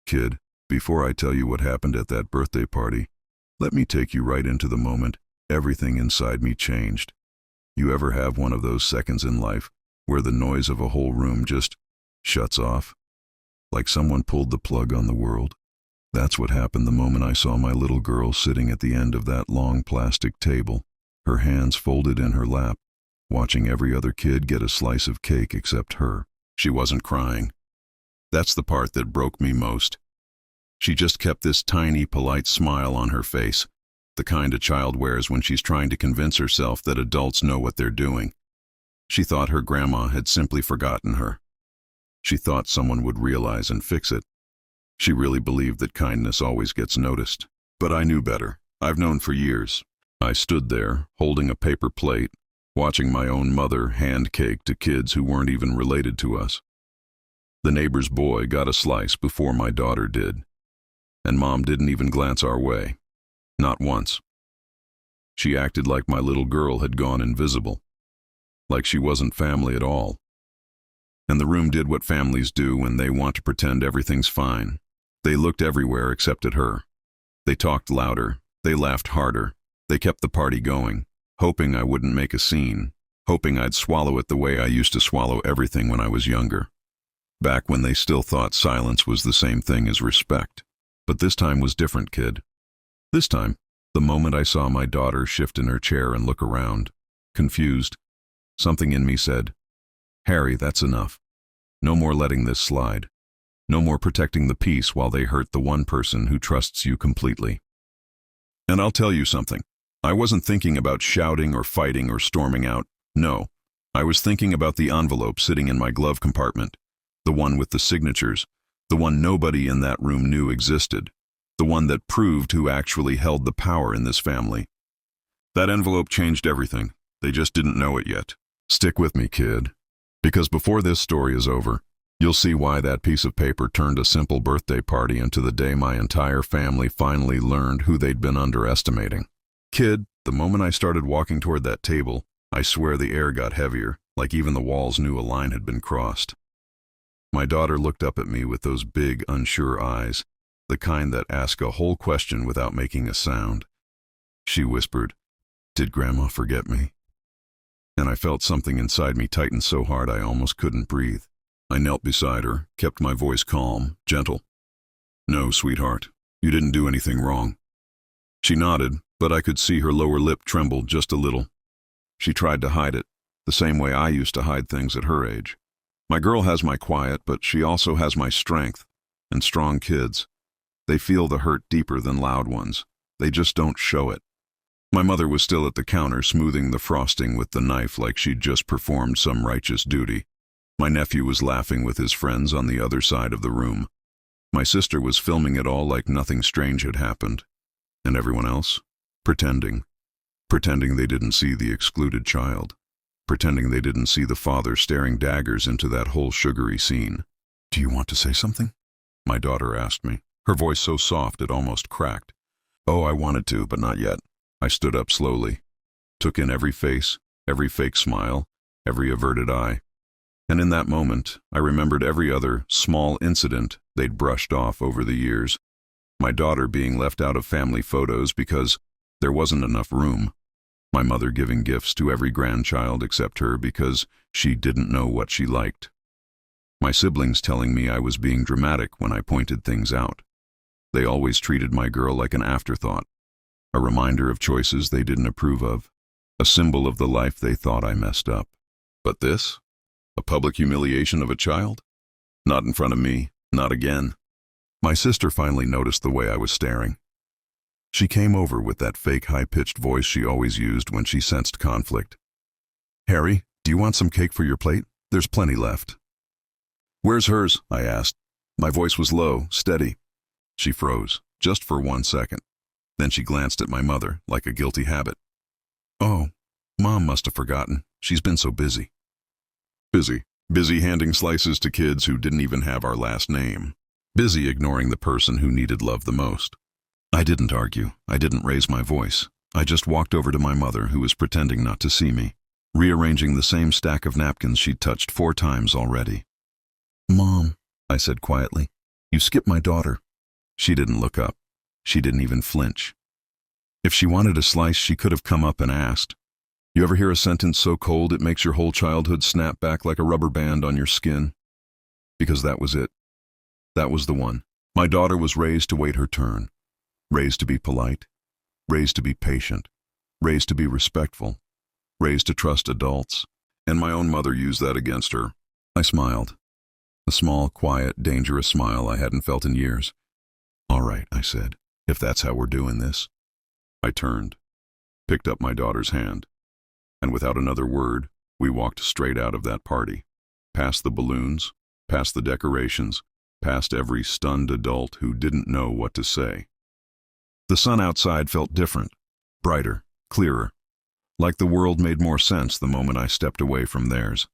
Kid, before I tell you what happened at that birthday party, let me take you right into the moment. Everything inside me changed. You ever have one of those seconds in life where the noise of a whole room just shuts off? Like someone pulled the plug on the world? That's what happened the moment I saw my little girl sitting at the end of that long plastic table, her hands folded in her lap, watching every other kid get a slice of cake except her. She wasn't crying. That's the part that broke me most. She just kept this tiny, polite smile on her face, the kind a child wears when she's trying to convince herself that adults know what they're doing. She thought her grandma had simply forgotten her. She thought someone would realize and fix it. She really believed that kindness always gets noticed. But I knew better. I've known for years. I stood there, holding a paper plate, watching my own mother hand cake to kids who weren't even related to us. The neighbor's boy got a slice before my daughter did, and Mom didn't even glance our way. Not once. She acted like my little girl had gone invisible, like she wasn't family at all. And the room did what families do when they want to pretend everything's fine. They looked everywhere except at her. They talked louder. They laughed harder. They kept the party going, hoping I wouldn't make a scene, hoping I'd swallow it the way I used to swallow everything when I was younger. Back when they still thought silence was the same thing as respect. But this time was different, kid. This time, the moment I saw my daughter shift in her chair and look around, confused, something in me said, "Harry, that's enough. No more letting this slide. No more protecting the peace while they hurt the one person who trusts you completely." And I'll tell you something. I wasn't thinking about shouting or fighting or storming out. No, I was thinking about the envelope sitting in my glove compartment, the one with the signatures, the one nobody in that room knew existed, the one that proved who actually held the power in this family. That envelope changed everything. They just didn't know it yet. Stick with me, kid, because before this story is over, you'll see why that piece of paper turned a simple birthday party into the day my entire family finally learned who they'd been underestimating. Kid, the moment I started walking toward that table, I swear the air got heavier, like even the walls knew a line had been crossed. My daughter looked up at me with those big, unsure eyes, the kind that ask a whole question without making a sound. She whispered, "Did Grandma forget me?" And I felt something inside me tighten so hard I almost couldn't breathe. I knelt beside her, kept my voice calm, gentle. "No, sweetheart, you didn't do anything wrong." She nodded, but I could see her lower lip tremble just a little. She tried to hide it, the same way I used to hide things at her age. My girl has my quiet, but she also has my strength. And strong kids, they feel the hurt deeper than loud ones. They just don't show it. My mother was still at the counter smoothing the frosting with the knife like she'd just performed some righteous duty. My nephew was laughing with his friends on the other side of the room. My sister was filming it all like nothing strange had happened. And everyone else? Pretending. Pretending they didn't see the excluded child. Pretending they didn't see the father staring daggers into that whole sugary scene. "Do you want to say something?" my daughter asked me, her voice so soft it almost cracked. Oh, I wanted to, but not yet. I stood up slowly, took in every face, every fake smile, every averted eye. And in that moment, I remembered every other small incident they'd brushed off over the years. My daughter being left out of family photos because there wasn't enough room. My mother giving gifts to every grandchild except her because she didn't know what she liked. My siblings telling me I was being dramatic when I pointed things out. They always treated my girl like an afterthought, a reminder of choices they didn't approve of, a symbol of the life they thought I messed up. But this? A public humiliation of a child? Not in front of me, not again. My sister finally noticed the way I was staring. She came over with that fake high-pitched voice she always used when she sensed conflict. "Harry, do you want some cake for your plate? There's plenty left." "Where's hers?" I asked. My voice was low, steady. She froze, just for 1 second. Then she glanced at my mother, like a guilty habit. "Oh, Mom must have forgotten. She's been so busy." Busy. Busy handing slices to kids who didn't even have our last name. Busy ignoring the person who needed love the most. I didn't argue. I didn't raise my voice. I just walked over to my mother, who was pretending not to see me, rearranging the same stack of napkins she'd touched 4 times already. "Mom," I said quietly, "You skipped my daughter." She didn't look up. She didn't even flinch. If she wanted a slice, she could have come up and asked. You ever hear a sentence so cold it makes your whole childhood snap back like a rubber band on your skin? Because that was it. That was the one. My daughter was raised to wait her turn, raised to be polite, raised to be patient, raised to be respectful, raised to trust adults, and my own mother used that against her. I smiled. A small, quiet, dangerous smile I hadn't felt in years. "All right," I said, "if that's how we're doing this." I turned, picked up my daughter's hand, and without another word, we walked straight out of that party, past the balloons, past the decorations, past every stunned adult who didn't know what to say. The sun outside felt different, brighter, clearer, like the world made more sense the moment I stepped away from theirs.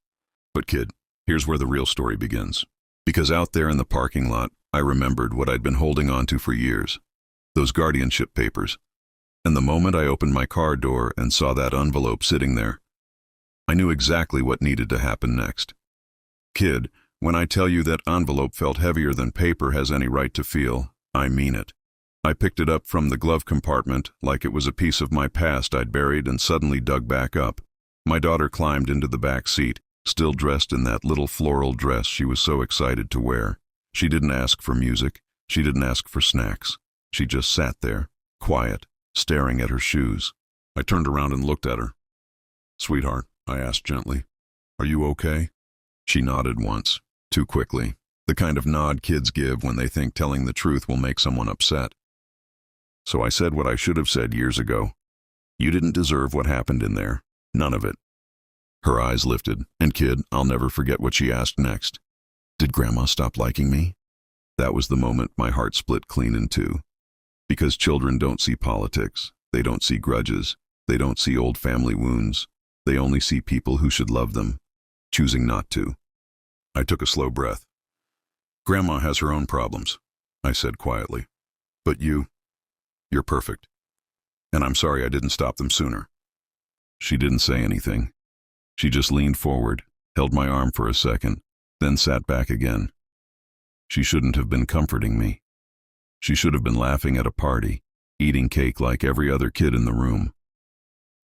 But kid, here's where the real story begins. Because out there in the parking lot, I remembered what I'd been holding on to for years, those guardianship papers. And the moment I opened my car door and saw that envelope sitting there, I knew exactly what needed to happen next. Kid, when I tell you that envelope felt heavier than paper has any right to feel, I mean it. I picked it up from the glove compartment like it was a piece of my past I'd buried and suddenly dug back up. My daughter climbed into the back seat, still dressed in that little floral dress she was so excited to wear. She didn't ask for music. She didn't ask for snacks. She just sat there, quiet, staring at her shoes. I turned around and looked at her. "Sweetheart," I asked gently, "are you okay?" She nodded once, too quickly, the kind of nod kids give when they think telling the truth will make someone upset. So I said what I should have said years ago. "You didn't deserve what happened in there. None of it." Her eyes lifted, and kid, I'll never forget what she asked next. "Did Grandma stop liking me?" That was the moment my heart split clean in two. Because children don't see politics, they don't see grudges, they don't see old family wounds, they only see people who should love them, choosing not to. I took a slow breath. "Grandma has her own problems," I said quietly. "But you're perfect. And I'm sorry I didn't stop them sooner." She didn't say anything. She just leaned forward, held my arm for a second, then sat back again. She shouldn't have been comforting me. She should have been laughing at a party, eating cake like every other kid in the room.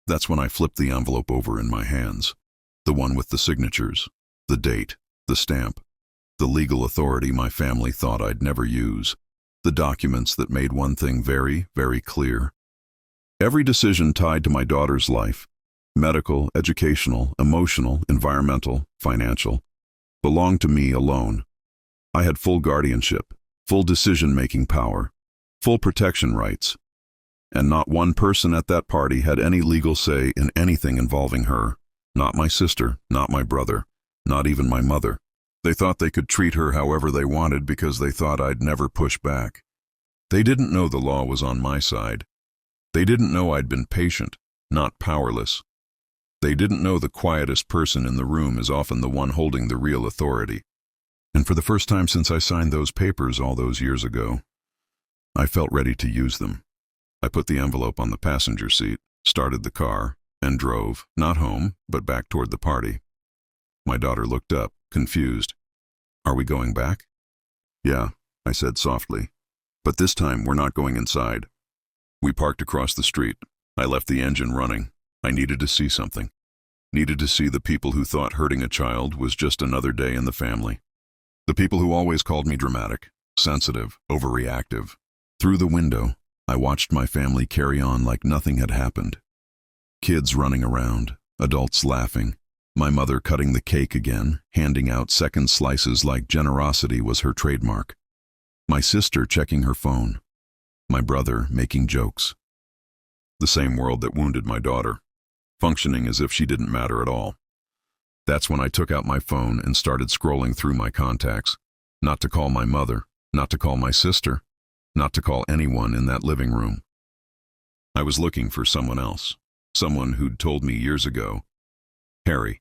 That's when I flipped the envelope over in my hands. The one with the signatures, the date, the stamp, the legal authority my family thought I'd never use, the documents that made one thing very, very clear. Every decision tied to my daughter's life, medical, educational, emotional, environmental, financial, belonged to me alone. I had full guardianship, full decision-making power, full protection rights, and not one person at that party had any legal say in anything involving her. Not my sister, not my brother, not even my mother. They thought they could treat her however they wanted because they thought I'd never push back. They didn't know the law was on my side. They didn't know I'd been patient, not powerless. They didn't know the quietest person in the room is often the one holding the real authority. And for the first time since I signed those papers all those years ago, I felt ready to use them. I put the envelope on the passenger seat, started the car, and drove, not home, but back toward the party. My daughter looked up, confused. "Are we going back?" "Yeah," I said softly. "But this time we're not going inside." We parked across the street. I left the engine running. I needed to see something. Needed to see the people who thought hurting a child was just another day in the family. The people who always called me dramatic, sensitive, overreactive. Through the window, I watched my family carry on like nothing had happened. Kids running around, adults laughing, my mother cutting the cake again, handing out second slices like generosity was her trademark. My sister checking her phone. My brother making jokes. The same world that wounded my daughter, functioning as if she didn't matter at all. That's when I took out my phone and started scrolling through my contacts. Not to call my mother, not to call my sister, not to call anyone in that living room. I was looking for someone else, someone who'd told me years ago, "Harry,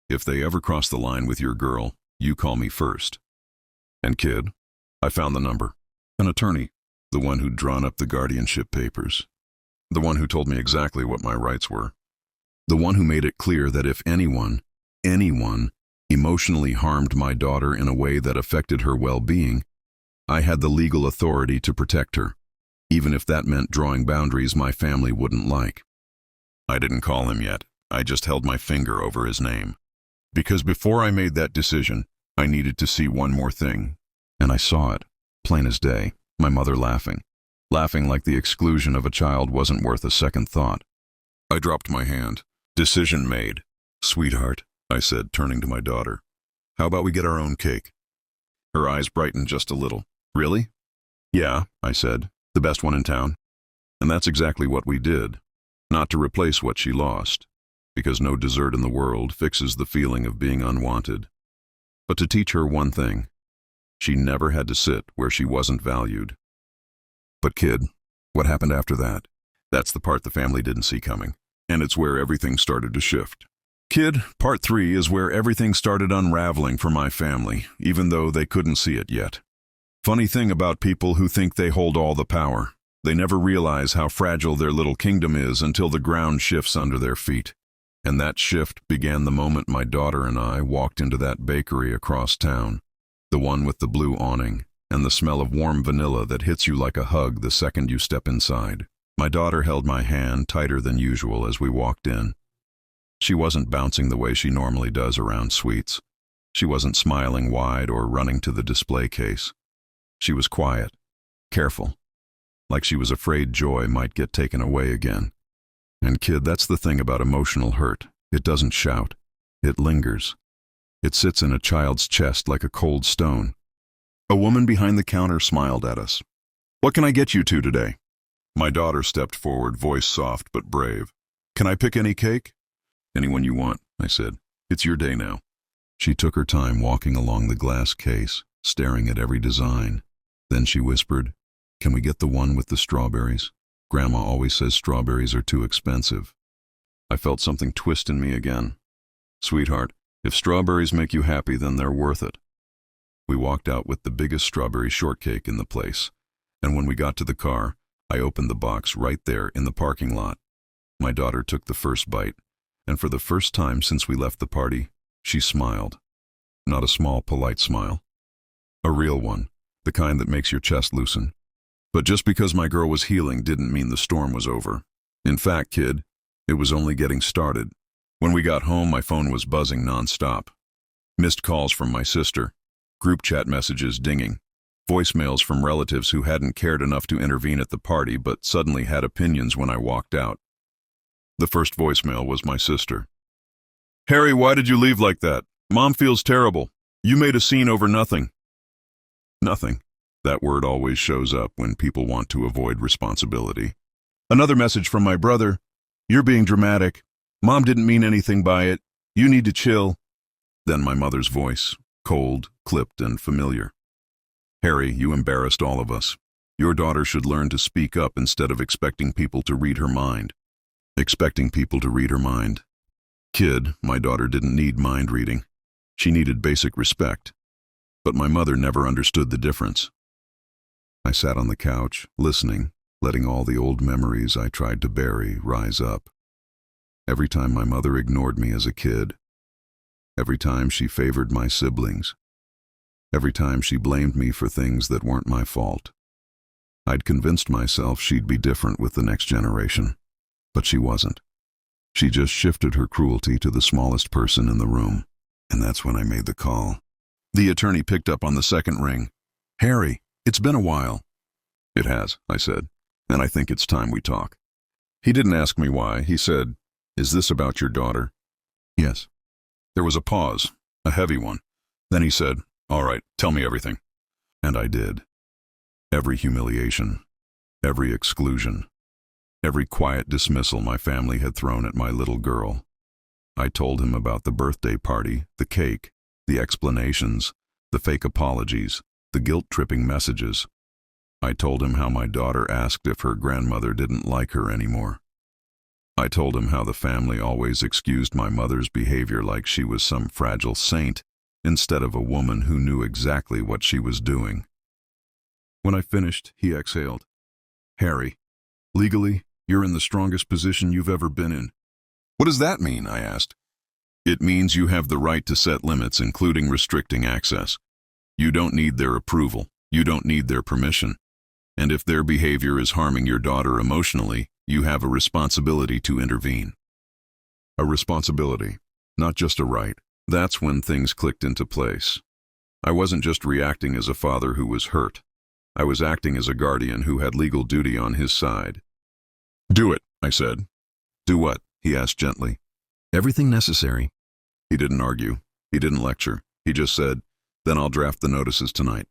if they ever cross the line with your girl, you call me first." And kid, I found the number. An attorney, the one who'd drawn up the guardianship papers, the one who told me exactly what my rights were, the one who made it clear that if anyone emotionally harmed my daughter in a way that affected her well-being, I had the legal authority to protect her, even if that meant drawing boundaries my family wouldn't like. I didn't call him yet. I just held my finger over his name. Because before I made that decision, I needed to see one more thing. And I saw it, plain as day, my mother laughing. Laughing like the exclusion of a child wasn't worth a second thought. I dropped my hand. Decision made. Sweetheart, I said, turning to my daughter. How about we get our own cake? Her eyes brightened just a little. Really? Yeah, I said, the best one in town. And that's exactly what we did. Not to replace what she lost, because no dessert in the world fixes the feeling of being unwanted. But to teach her one thing. She never had to sit where she wasn't valued. But kid, what happened after that? That's the part the family didn't see coming, and it's where everything started to shift. Kid, part 3 is where everything started unraveling for my family, even though they couldn't see it yet. Funny thing about people who think they hold all the power. They never realize how fragile their little kingdom is until the ground shifts under their feet. And that shift began the moment my daughter and I walked into that bakery across town, the one with the blue awning and the smell of warm vanilla that hits you like a hug the second you step inside. My daughter held my hand tighter than usual as we walked in. She wasn't bouncing the way she normally does around sweets. She wasn't smiling wide or running to the display case. She was quiet, careful, like she was afraid joy might get taken away again. And kid, that's the thing about emotional hurt. It doesn't shout. It lingers. It sits in a child's chest like a cold stone. A woman behind the counter smiled at us. What can I get you two today? My daughter stepped forward, voice soft but brave. Can I pick any cake? Anyone you want, I said. It's your day now. She took her time walking along the glass case, staring at every design. Then she whispered, Can we get the one with the strawberries? Grandma always says strawberries are too expensive. I felt something twist in me again. Sweetheart, if strawberries make you happy, then they're worth it. We walked out with the biggest strawberry shortcake in the place, and when we got to the car, I opened the box right there in the parking lot. My daughter took the first bite, and for the first time since we left the party, she smiled. Not a small, polite smile. A real one, the kind that makes your chest loosen. But just because my girl was healing didn't mean the storm was over. In fact, kid, it was only getting started. When we got home, my phone was buzzing nonstop. Missed calls from my sister, group chat messages dinging, voicemails from relatives who hadn't cared enough to intervene at the party but suddenly had opinions when I walked out. The first voicemail was my sister. Harry, why did you leave like that? Mom feels terrible. You made a scene over nothing. Nothing. That word always shows up when people want to avoid responsibility. Another message from my brother. You're being dramatic. Mom didn't mean anything by it. You need to chill. Then my mother's voice, cold, clipped, and familiar. Harry, you embarrassed all of us. Your daughter should learn to speak up instead of expecting people to read her mind. Expecting people to read her mind. Kid, my daughter didn't need mind reading. She needed basic respect. But my mother never understood the difference. I sat on the couch, listening, letting all the old memories I tried to bury rise up. Every time my mother ignored me as a kid. Every time she favored my siblings. Every time she blamed me for things that weren't my fault. I'd convinced myself she'd be different with the next generation. But she wasn't. She just shifted her cruelty to the smallest person in the room. And that's when I made the call. The attorney picked up on the second ring. Harry, it's been a while. It has, I said, and I think it's time we talk. He didn't ask me why. He said, Is this about your daughter? Yes. There was a pause, a heavy one. Then he said, All right, tell me everything. And I did. Every humiliation, every exclusion, every quiet dismissal my family had thrown at my little girl. I told him about the birthday party, the cake, the explanations, the fake apologies, the guilt-tripping messages. I told him how my daughter asked if her grandmother didn't like her anymore. I told him how the family always excused my mother's behavior like she was some fragile saint instead of a woman who knew exactly what she was doing. When I finished, he exhaled. Harry, legally, you're in the strongest position you've ever been in. What does that mean? I asked. It means you have the right to set limits, including restricting access. You don't need their approval. You don't need their permission. And if their behavior is harming your daughter emotionally, you have a responsibility to intervene. A responsibility, not just a right. That's when things clicked into place. I wasn't just reacting as a father who was hurt. I was acting as a guardian who had legal duty on his side. "Do it," I said. "Do what?" he asked gently. "Everything necessary." He didn't argue. He didn't lecture. He just said, "Then I'll draft the notices tonight."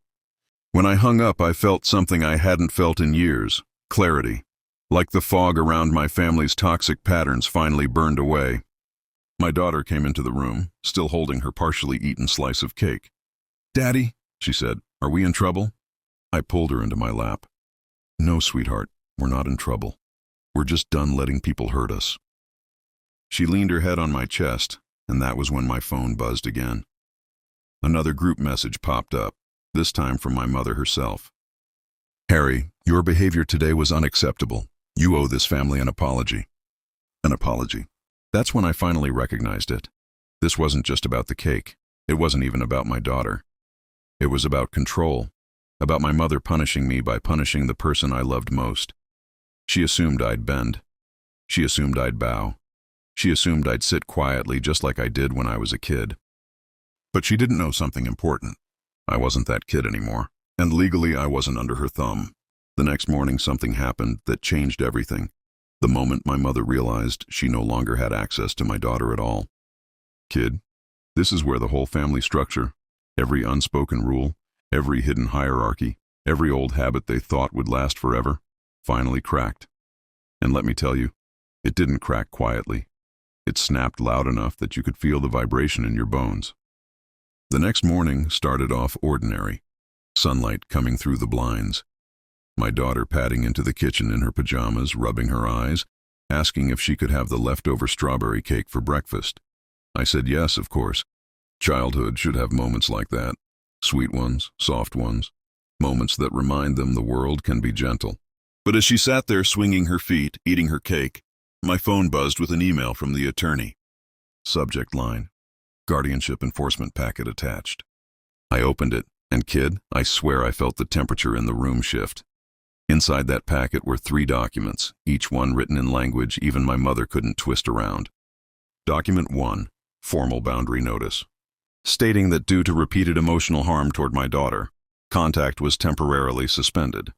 When I hung up, I felt something I hadn't felt in years. Clarity. Like the fog around my family's toxic patterns finally burned away. My daughter came into the room, still holding her partially eaten slice of cake. "Daddy," she said, "are we in trouble?" I pulled her into my lap. "No, sweetheart, we're not in trouble. We're just done letting people hurt us." She leaned her head on my chest, and that was when my phone buzzed again. Another group message popped up, this time from my mother herself. "Harry, your behavior today was unacceptable. You owe this family an apology." An apology. That's when I finally recognized it. This wasn't just about the cake. It wasn't even about my daughter. It was about control, about my mother punishing me by punishing the person I loved most. She assumed I'd bend. She assumed I'd bow. She assumed I'd sit quietly just like I did when I was a kid. But she didn't know something important. I wasn't that kid anymore, and legally I wasn't under her thumb. The next morning something happened that changed everything. The moment my mother realized she no longer had access to my daughter at all. "Kid, this is where the whole family structure, every unspoken rule, every hidden hierarchy, every old habit they thought would last forever, finally cracked. And let me tell you, it didn't crack quietly. It snapped loud enough that you could feel the vibration in your bones." The next morning started off ordinary. Sunlight coming through the blinds. My daughter padding into the kitchen in her pajamas, rubbing her eyes, asking if she could have the leftover strawberry cake for breakfast. I said yes, of course. Childhood should have moments like that. Sweet ones, soft ones. Moments that remind them the world can be gentle. But as she sat there swinging her feet, eating her cake, my phone buzzed with an email from the attorney. Subject line: Guardianship enforcement packet attached. I opened it, and kid, I swear I felt the temperature in the room shift. Inside that packet were 3 documents, each one written in language even my mother couldn't twist around. Document 1, formal boundary notice, stating that due to repeated emotional harm toward my daughter, contact was temporarily suspended.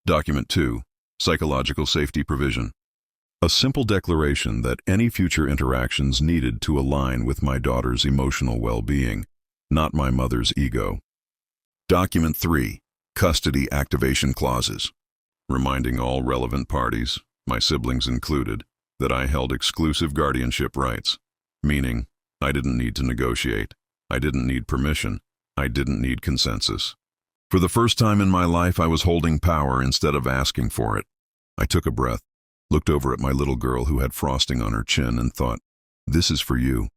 Document 2, psychological safety provision, a simple declaration that any future interactions needed to align with my daughter's emotional well-being, not my mother's ego. Document 3, custody activation clauses, reminding all relevant parties, my siblings included, that I held exclusive guardianship rights, meaning I didn't need to negotiate, I didn't need permission, I didn't need consensus. For the first time in my life, I was holding power instead of asking for it. I took a breath, looked over at my little girl who had frosting on her chin and thought, "This is for you."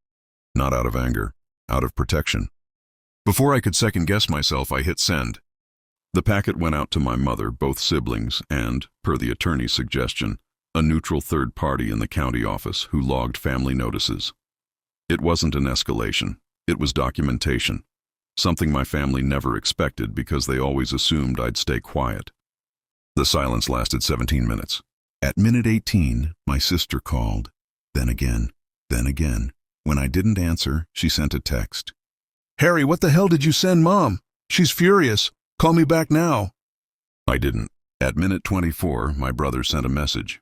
Not out of anger, out of protection. Before I could second-guess myself, I hit send. The packet went out to my mother, both siblings, and, per the attorney's suggestion, a neutral third party in the county office who logged family notices. It wasn't an escalation. It was documentation. Something my family never expected because they always assumed I'd stay quiet. The silence lasted 17 minutes. At minute 18, my sister called. Then again, then again. When I didn't answer, she sent a text. "Harry, what the hell did you send Mom? She's furious. Call me back now." I didn't. At minute 24, my brother sent a message.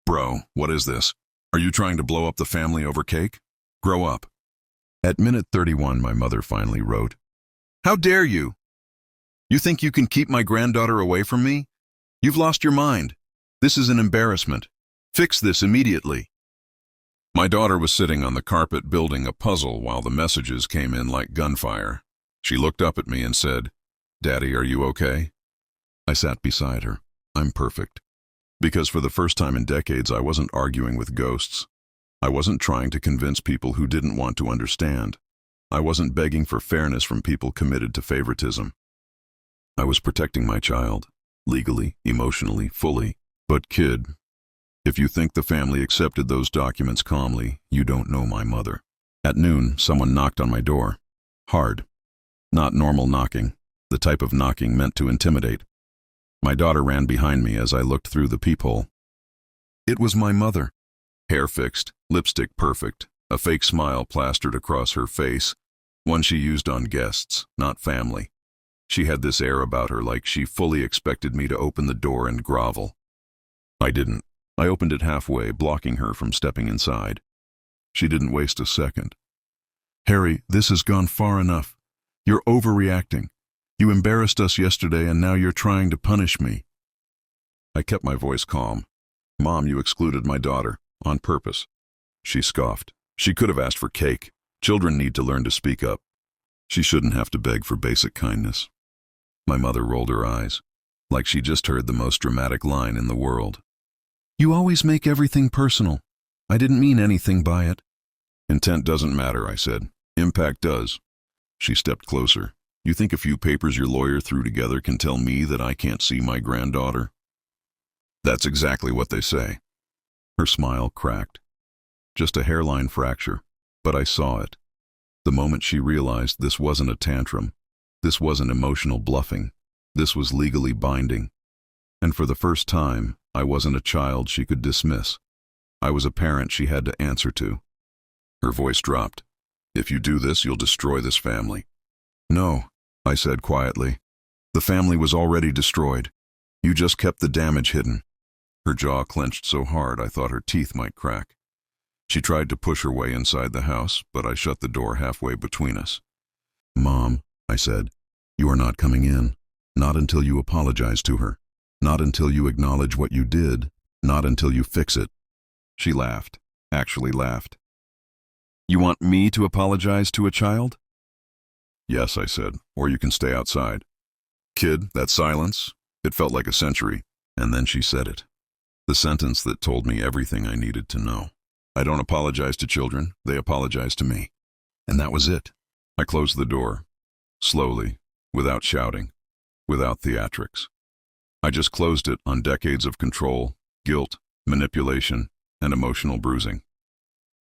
"Bro, what is this? Are you trying to blow up the family over cake? Grow up." At minute 31, my mother finally wrote, "How dare you? You think you can keep my granddaughter away from me? You've lost your mind. This is an embarrassment. Fix this immediately." My daughter was sitting on the carpet building a puzzle while the messages came in like gunfire. She looked up at me and said, "Daddy, are you okay?" I sat beside her. I'm perfect. Because for the first time in decades, I wasn't arguing with ghosts. I wasn't trying to convince people who didn't want to understand. I wasn't begging for fairness from people committed to favoritism. I was protecting my child, legally, emotionally, fully. But kid, if you think the family accepted those documents calmly, you don't know my mother. At noon, someone knocked on my door. Hard. Not normal knocking. the type of knocking meant to intimidate. My daughter ran behind me as I looked through the peephole. It was my mother. Hair fixed, lipstick perfect, a fake smile plastered across her face, one she used on guests, not family. She had this air about her like she fully expected me to open the door and grovel. I didn't. I opened it halfway, blocking her from stepping inside. She didn't waste a second. Harry, this has gone far enough. You're overreacting. You embarrassed us yesterday and now you're trying to punish me. I kept my voice calm. Mom, you excluded my daughter, on purpose. She scoffed. She could have asked for cake. Children need to learn to speak up. She shouldn't have to beg for basic kindness. My mother rolled her eyes, like she just heard the most dramatic line in the world. You always make everything personal. I didn't mean anything by it. Intent doesn't matter, I said. Impact does. She stepped closer. You think a few papers your lawyer threw together can tell me that I can't see my granddaughter? That's exactly what they say. Her smile cracked. Just a hairline fracture, but I saw it. The moment she realized this wasn't a tantrum, this wasn't emotional bluffing, this was legally binding. And for the first time, I wasn't a child she could dismiss. I was a parent she had to answer to. Her voice dropped. If you do this, you'll destroy this family. No, I said quietly. The family was already destroyed. You just kept the damage hidden. Her jaw clenched so hard I thought her teeth might crack. She tried to push her way inside the house, but I shut the door halfway between us. Mom, I said, you are not coming in. Not until you apologize to her. Not until you acknowledge what you did. Not until you fix it. She laughed, actually laughed. You want me to apologize to a child? Yes, I said, or you can stay outside. Kid, that silence, it felt like a century, and then she said it. The sentence that told me everything I needed to know. I don't apologize to children, they apologize to me. And that was it. I closed the door, slowly, without shouting, without theatrics. I just closed it on decades of control, guilt, manipulation, and emotional bruising.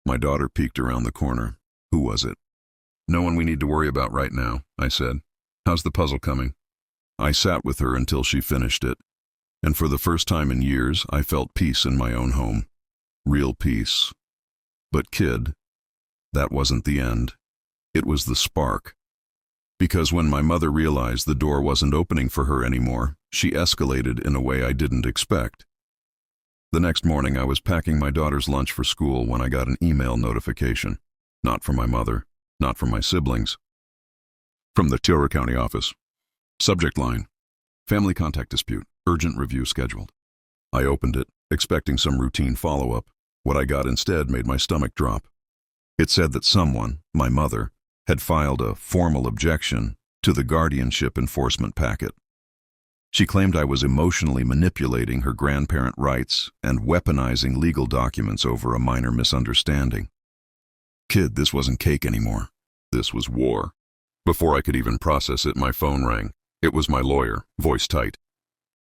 My daughter peeked around the corner. Who was it? No one we need to worry about right now, I said. How's the puzzle coming? I sat with her until she finished it, and for the first time in years, I felt peace in my own home. Real peace. But kid, that wasn't the end. It was the spark. Because when my mother realized the door wasn't opening for her anymore, she escalated in a way I didn't expect. The next morning, I was packing my daughter's lunch for school when I got an email notification. Not from my mother, not from my siblings. From the Tiara County office. Subject line: family contact dispute, urgent review scheduled. I opened it, expecting some routine follow-up. What I got instead made my stomach drop. It said that someone, my mother, had filed a formal objection to the guardianship enforcement packet. She claimed I was emotionally manipulating her grandparent rights and weaponizing legal documents over a minor misunderstanding. Kid, this wasn't cake anymore. This was war. Before I could even process it, my phone rang. It was my lawyer, voice tight.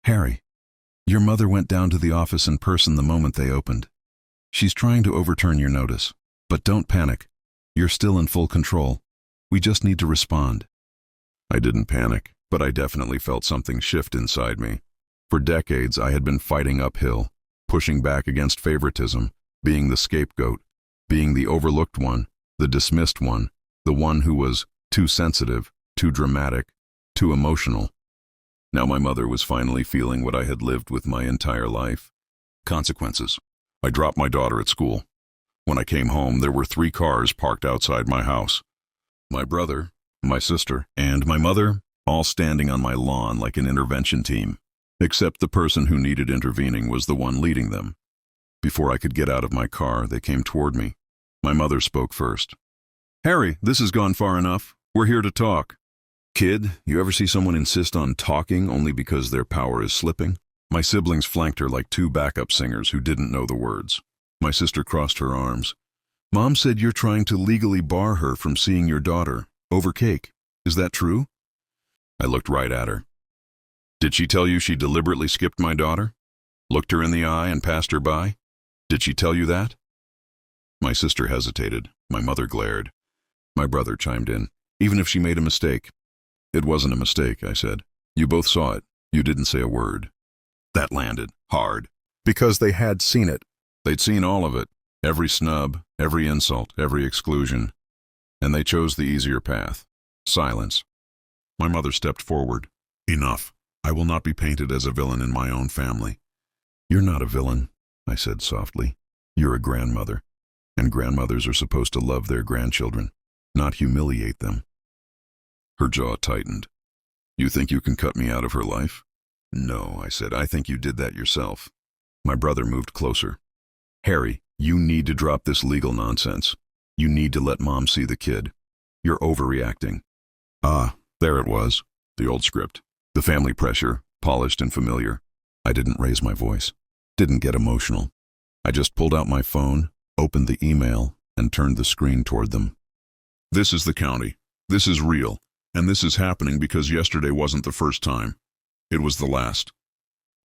Harry, your mother went down to the office in person the moment they opened. She's trying to overturn your notice, but don't panic. You're still in full control. We just need to respond. I didn't panic, but I definitely felt something shift inside me. For decades, I had been fighting uphill, pushing back against favoritism, being the scapegoat, being the overlooked one, the dismissed one, the one who was too sensitive, too dramatic, too emotional. Now my mother was finally feeling what I had lived with my entire life. Consequences. I dropped my daughter at school. When I came home, there were 3 cars parked outside my house. My brother, my sister, and my mother, all standing on my lawn like an intervention team, except the person who needed intervening was the one leading them. Before I could get out of my car, they came toward me. My mother spoke first. Harry, this has gone far enough. We're here to talk. Kid, you ever see someone insist on talking only because their power is slipping? My siblings flanked her like 2 backup singers who didn't know the words. My sister crossed her arms. Mom said you're trying to legally bar her from seeing your daughter, over cake. Is that true? I looked right at her. Did she tell you she deliberately skipped my daughter? Looked her in the eye and passed her by? Did she tell you that? My sister hesitated. My mother glared. My brother chimed in. Even if she made a mistake, It wasn't a mistake, I said. You both saw it. You didn't say a word. That landed hard. Because they had seen it. They'd seen all of it. Every snub, every insult, every exclusion. And they chose the easier path. Silence. My mother stepped forward. Enough. I will not be painted as a villain in my own family. You're not a villain, I said softly. You're a grandmother. And grandmothers are supposed to love their grandchildren, not humiliate them. Her jaw tightened. You think you can cut me out of her life? No, I said. I think you did that yourself. My brother moved closer. Harry, you need to drop this legal nonsense. You need to let Mom see the kid. You're overreacting. Ah, there it was. The old script. The family pressure, polished and familiar. I didn't raise my voice. Didn't get emotional. I just pulled out my phone, opened the email, and turned the screen toward them. This is the county. This is real. And this is happening because yesterday wasn't the first time. It was the last.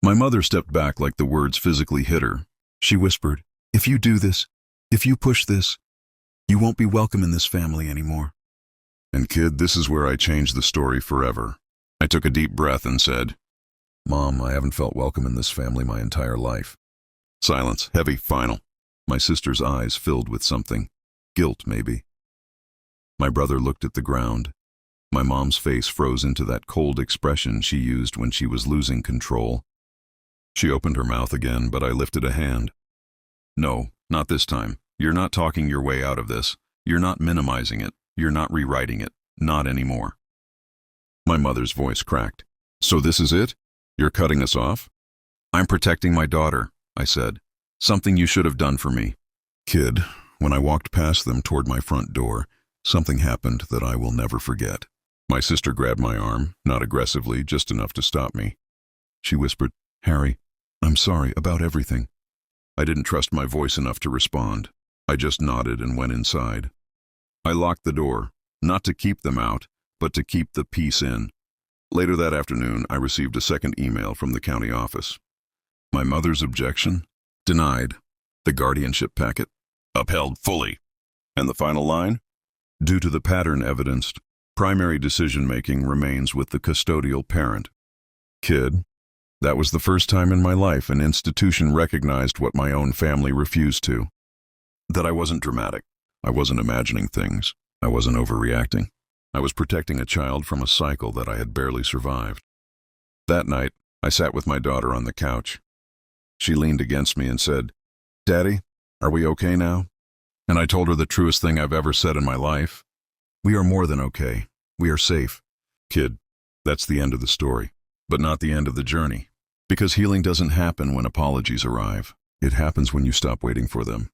My mother stepped back like the words physically hit her. She whispered, if you do this, if you push this, you won't be welcome in this family anymore. And kid, this is where I changed the story forever. I took a deep breath and said, Mom, I haven't felt welcome in this family my entire life. Silence, heavy, final. My sister's eyes filled with something. Guilt, maybe. My brother looked at the ground. My mom's face froze into that cold expression she used when she was losing control. She opened her mouth again, but I lifted a hand. No, not this time. You're not talking your way out of this. You're not minimizing it. You're not rewriting it. Not anymore. My mother's voice cracked. So this is it? You're cutting us off? I'm protecting my daughter, I said. Something you should have done for me. Kid, when I walked past them toward my front door, something happened that I will never forget. My sister grabbed my arm, not aggressively, just enough to stop me. She whispered, Harry, I'm sorry about everything. I didn't trust my voice enough to respond. I just nodded and went inside. I locked the door, not to keep them out, but to keep the peace in. Later that afternoon, I received a second email from the county office. My mother's objection? Denied. The guardianship packet? Upheld fully. And the final line? Due to the pattern evidenced, primary decision-making remains with the custodial parent. Kid, that was the first time in my life an institution recognized what my own family refused to. That I wasn't dramatic. I wasn't imagining things. I wasn't overreacting. I was protecting a child from a cycle that I had barely survived. That night, I sat with my daughter on the couch. She leaned against me and said, Daddy, are we okay now? And I told her the truest thing I've ever said in my life. We are more than okay. We are safe. Kid, that's the end of the story, but not the end of the journey. Because healing doesn't happen when apologies arrive. It happens when you stop waiting for them.